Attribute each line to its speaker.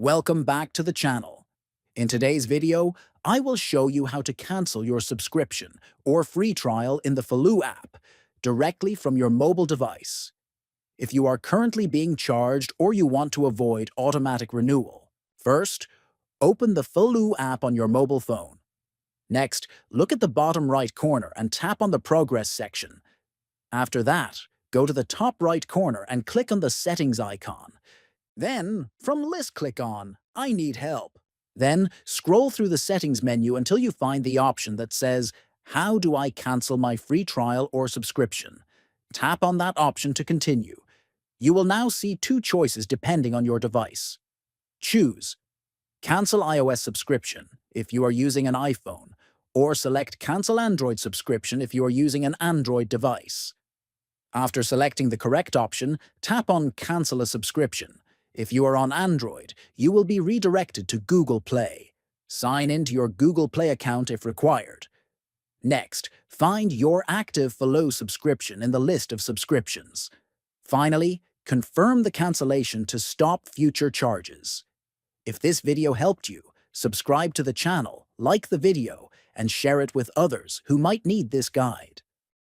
Speaker 1: Welcome back to the channel. In today's video, I will show you how to cancel your subscription or free trial in the Falou app directly from your mobile device. If you are currently being charged or you want to avoid automatic renewal, first, open the Falou app on your mobile phone. Next, look at the bottom right corner and tap on the Progress section. After that, go to the top right corner and click on the Settings icon. Then, from List, click on I Need Help. Then, scroll through the Settings menu until you find the option that says, How do I cancel my free trial or subscription? Tap on that option to continue. You will now see two choices depending on your device. Choose Cancel iOS subscription if you are using an iPhone, or select Cancel Android subscription if you are using an Android device. After selecting the correct option, tap on Cancel a subscription. If you are on Android, you will be redirected to Google Play. Sign in to your Google Play account if required. Next, find your active Falou subscription in the list of subscriptions. Finally, confirm the cancellation to stop future charges. If this video helped you, subscribe to the channel, like the video, and share it with others who might need this guide.